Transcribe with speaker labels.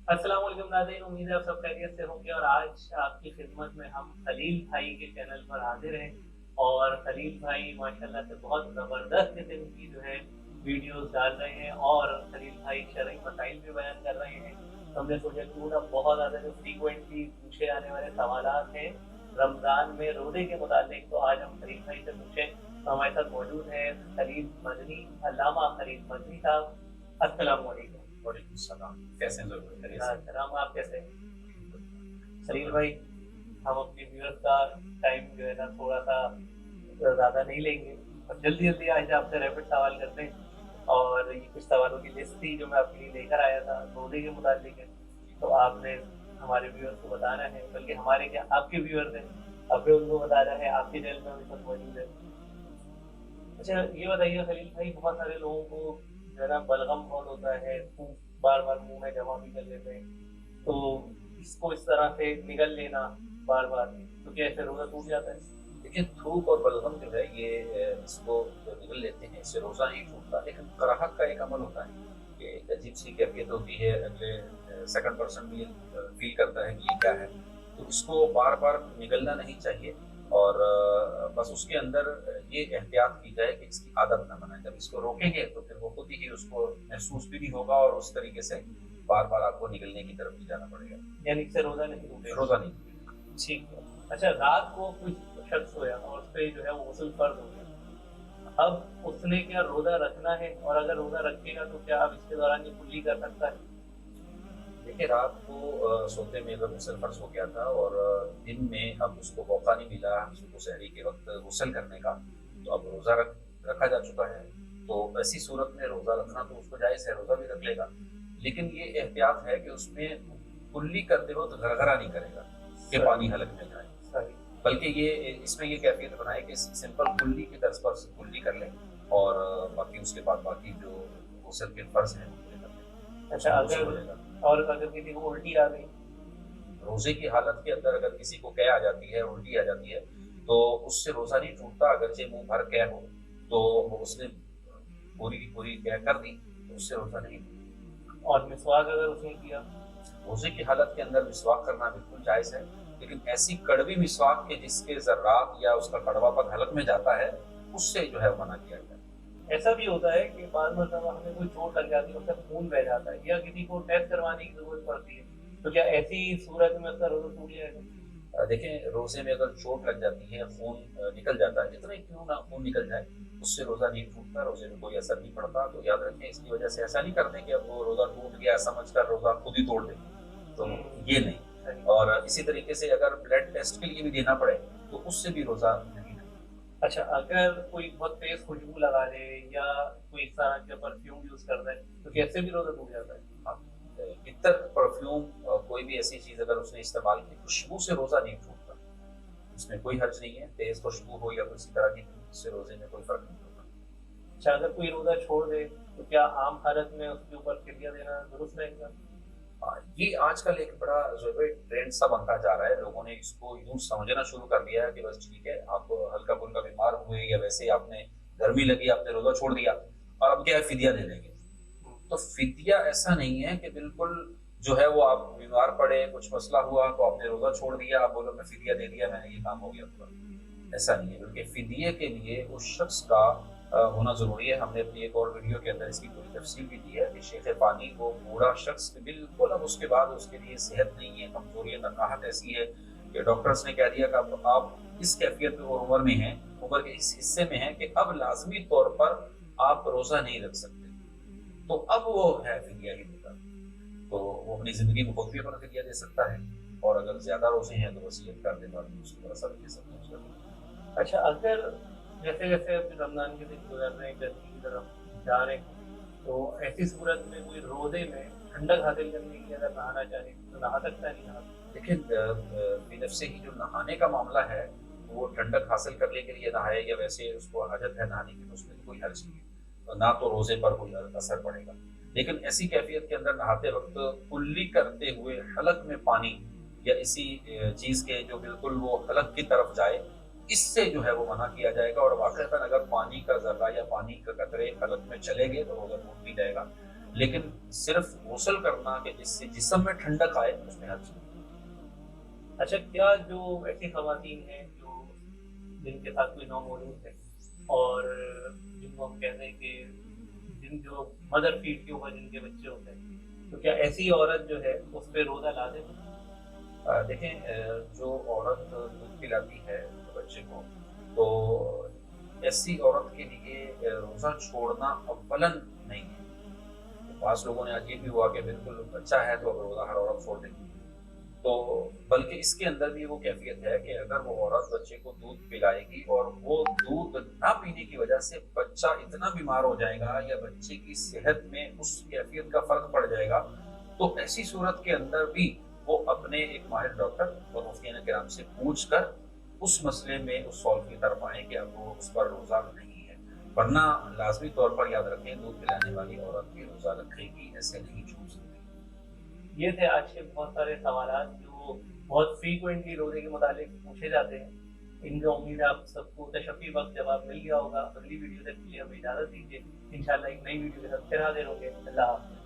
Speaker 1: अस्सलाम वालेकुम नाज़रीन, उम्मीद है आप सब खैरियत से होंगे और आज आपकी खिदमत में हम खलील भाई के चैनल पर हाजिर हैं। और खलील भाई माशाल्लाह से बहुत ज़बरदस्त किस्म की जो है वीडियोस डाल रहे हैं और खलील भाई शरई मसाइल भी बयान कर रहे हैं। तो हमने सोचा क्यों ना बहुत ज़्यादा जो फ्रीक्वेंटली पूछे जाने वाले सवालात हैं रमज़ान में रोज़े के मुतालिक, तो आज हम खलील भाई से पूछें। तो हमारे साथ मौजूद हैं खलील मदनी, अल्लामा खलील मदनी साहब। अस्सलाम वालेकुम।
Speaker 2: वालेकुम सलाम। कैसे हैं ज़रूर खैरियत से?
Speaker 1: सलाम, आप कैसे हैं? सलील भाई, हम अपने व्यूअर्स का टाइम जो है ना थोड़ा-सा ज़्यादा नहीं लेंगे और जल्दी-जल्दी आज आपसे रैपिड सवाल करते हैं। और ये कुछ सवालों की लिस्ट थी जो मैं आपके लिए लेकर आया था, रोज़े के मुताल्लिक है। तो आपने हमारे व्यूअर्स को बताना है, बल्कि हमारे क्या आपके व्यूअर्स हैं, आपने उनको बताना है, आपके चैनल में अभी तक मौजूद है। अच्छा ये बताइए खलील भाई, बहुत सारे लोगों को जो है ना बलगम बहुत होता है, थूक बार-बार मुँह में जमा भी कर लेते हैं। तो इसको इस तरह से निगल लेना बार-बार, तो क्या इससे रोज़ा टूट जाता है?
Speaker 2: देखिए, थूक और बलगम जो है ये इसको जो निगल लेते हैं इससे रोज़ा नहीं टूटता, लेकिन कराहत का एक अमल होता है कि एक अजीब-सी कैफ़ियत होती है, अगले सेकंड पर्सन भी फ़ील करता है कि ये क्या है। तो इसको बार-बार निगलना नहीं चाहिए और बस उसके अंदर ये एहतियात की जाए कि इसकी आदत ना बनाएँ। जब इसको रोकेंगे तो फिर वो खुद ही उसको महसूस भी नहीं होगा और उस तरीके से बार-बार आपको निगलने की तरफ भी जाना पड़ेगा।
Speaker 1: यानी इससे रोज़ा नहीं टूटेगा?
Speaker 2: रोज़ा नहीं टूटेगा।
Speaker 1: ठीक है। अच्छा, रात को कोई शख्स सोया और उसपे जो है वो गुस्ल फ़र्ज़ हो गया। अब उसने क्या रोज़ा रखना है? और अगर रोज़ा रखेगा तो क्या अब इसके दौरान ये कुल्ली कर सकता है?
Speaker 2: देखिए, रात को सोते में अगर गुस्ल फ़र्ज़ हो गया था और दिन में अब उसको मौका नहीं मिला सुबह सहरी के वक़्त गुस्ल करने का, तो अब रोज़ा रखा जा चुका है। तो ऐसी सूरत में रोज़ा रखना तो उसको जायज़ है, रोज़ा भी रख लेगा। लेकिन ये एहतियात है कि उसमें कुल्ली करते वक़्त गरगरा नहीं करेगा कि
Speaker 1: सही,
Speaker 2: पानी हलक में जाए।
Speaker 1: सही।
Speaker 2: बल्कि ये इसमें ये कैफ़ियत बनाए कि सिंपल कुल्ली की तर्ज़ पर कुल्ली कर लें और बाकी उसके बाद बाकी जो गुस्ल के फ़र्ज़ हैं वो पूरे कर लें।
Speaker 1: अच्छा,
Speaker 2: उसमें गुस्ल हो
Speaker 1: अगर
Speaker 2: जाएगा।
Speaker 1: और अगर किसी को उल्टी आ गई?
Speaker 2: रोज़े की हालत के अंदर अगर किसी को कै आ जाती है, उल्टी आ जाती है, तो उससे रोज़ा नहीं टूटता, अगरचे मुँह भर कै हो, तो उसने पूरी की पूरी कै कर दी, तो उससे रोज़ा नहीं टूटता।
Speaker 1: और मिसवाक अगर उसने किया?
Speaker 2: रोज़े की हालत के अंदर मिसवाक करना बिल्कुल जायज़ है, लेकिन ऐसी कड़वी मिसवाक के जिसके ज़र्रात या उसका कड़वापन हलक में जाता है, उससे जो है मना किया गया है।
Speaker 1: ऐसा भी होता है कि बाद मरतबा हमें कोई चोट लग जाती है, उससे खून बह जाता है या किसी को टेस्ट करवाने की ज़रूरत पड़ती है, तो क्या ऐसी सूरत में उसका रोज़ा टूट जाएगा?
Speaker 2: देखें, रोज़े में अगर चोट लग जाती है, खून निकल जाता है, जितना ही क्यों ना खून निकल जाए, उससे रोज़ा नहीं टूटता, रोज़े में कोई असर नहीं पड़ता। तो याद रखें, इसकी वजह से ऐसा नहीं कर दें कि अब वो रोज़ा टूट गया समझकर रोज़ा खुद ही तोड़ दें, तो ये नहीं।
Speaker 1: सही।
Speaker 2: और इसी तरीके से अगर ब्लड टेस्ट के लिए भी देना पड़े, तो उससे भी रोज़ा नहीं लगता।
Speaker 1: अच्छा, अगर कोई बहुत तेज़ खुशबू लगा ले या कोई इस तरह का परफ्यूम यूज़ कर दे, तो क्या इससे भी रोज़ा टूट जाता है?
Speaker 2: हाँ, इत्तर, परफ्यूम कोई भी ऐसी चीज़ अगर उसने इस्तेमाल की, खुशबू से रोज़ा नहीं टूटता। उसमें कोई हर्ज नहीं है, तेज़ खुशबू हो या किसी तरह की, उससे रोज़े में कोई फ़र्क नहीं पड़ता।
Speaker 1: अच्छा, अगर कोई रोज़ा छोड़ दे, तो क्या आम हालत में उसके ऊपर फ़िदया देना दुरुस्त रहेगा?
Speaker 2: ये आजकल एक बड़ा जो है ट्रेंड सा बनता जा रहा है। लोगों ने इसको यूँ समझना शुरू कर दिया है कि बस ठीक है, आप हल्का-फुल्का बीमार हुए या वैसे ही आपने गर्मी लगी, आपने रोज़ा छोड़ दिया और अब क्या है फ़िदया दे देंगे। तो फ़िदया ऐसा नहीं है कि बिल्कुल जो है वो आप बीमार पड़े, कुछ मसला हुआ तो आपने रोज़ा छोड़ दिया, आप बोलो मैं फ़िदया दे दिया, मैंने ये काम हो गया पूरा। ऐसा नहीं है, बल्कि फ़िदये के लिए उस शख्स का होना ज़रूरी है। हमने अपनी एक और वीडियो के अंदर इसकी पूरी तफ़सील भी दी है कि शेख़ पानी वो बूढ़ा शख्स बिल्कुल अब उसके बाद उसके लिए सेहत नहीं है, कमज़ोरी है, नकाहत ऐसी है कि डॉक्टर्स ने कह दिया कि अब आप इस कैफ़ियत में और उम्र में हैं, उम्र के इस हिस्से में हैं कि अब लाज़मी तौर पर आप रोज़ा नहीं रख सकते। तो अब वो है फ़िदया ही देगा। तो वो अपनी ज़िंदगी में खुद भी अपना फ़िदया दे सकता है और अगर ज़्यादा रोज़े हैं तो वसीयत कर दें, बाद में उसकी तरह सब दे सकते हैं उसका।
Speaker 1: अच्छा, अगर जैसे-जैसे अभी रमज़ान के दिन गुज़र रहे हैं, गर्मी की तरफ जा रहे हैं, तो ऐसी सूरत में कोई रोज़े में ठंडक हासिल करने के लिए अगर नहाना चाहे, तो नहा सकता है, नहीं नहा सकता?
Speaker 2: लेकिन बेनफ़्सी ही जो नहाने का मामला है, वो ठंडक हासिल करने के लिए नहाए या वैसे उसको हाजत है नहाने की, तो उसमें तो कोई हर्ज नहीं है। ना तो रोज़े पर कोई असर पड़ेगा। लेकिन ऐसी कैफ़ियत के अंदर नहाते वक़्त कुल्ली करते हुए हलक में पानी या इसी चीज़ के जो बिल्कुल वो हलक की तरफ जाए, इससे जो है वो मना किया जाएगा और वाक़ईतन अगर पानी का ज़र्रा या पानी का कतरे हलक में चले गए तो रोज़ा टूट भी जाएगा। लेकिन सिर्फ गुस्ल करना कि जिससे जिस्म में ठंडक आए उसमें हर्ज नहीं।
Speaker 1: अच्छा, क्या जो ऐसी खवातीन हैं जो जिनके साथ कोई नौमौलूद है और जिनको हम कहते हैं कि जो मदर फीड के ऊपर जिनके बच्चे होते हैं, तो क्या ऐसी औरत जो है उस पर रोजा लाजिम है?
Speaker 2: देखें, जो औरत दूध पिलाती है बच्चे को, तो ऐसी औरत के लिए रोज़ा छोड़ना अव्वलन नहीं है। तो पास लोगों ने आज ये भी हुआ कि बिल्कुल बच्चा है तो अब रोज़ा हर औरत छोड़ देगी, तो बल्कि इसके अंदर भी वो कैफियत है कि अगर वो औरत बच्चे को दूध पिलाएगी और वो दूध ना पीने की वजह से बच्चा इतना बीमार हो जाएगा या बच्चे की सेहत में उस कैफियत का फर्क पड़ जाएगा, तो ऐसी सूरत के अंदर भी वो अपने एक माहिर डॉक्टर और मुफ्तियान किराम से पूछ कर उस मसले में उस सॉल्व की तरफ आए कि अब वो उस पर रोज़ा नहीं है। वरना लाजमी तौर पर याद रखें, दूध पिलाने वाली औरत भी रोज़ा रखेगी, ऐसे नहीं छूट सकती।
Speaker 1: ये थे आज के बहुत सारे सवालात जो बहुत फ्रीक्वेंटली रोजे के मुतालिक पूछे जाते हैं। इनका उम्मीद है आप सबको तशफ़ी वक्त जवाब मिल गया होगा। अगली वीडियो तक के लिए हमें इजाज़त दीजिए। इंशाल्लाह एक नई वीडियो के साथ फिर हाजिर होंगे। अल्लाह हाफ़िज़।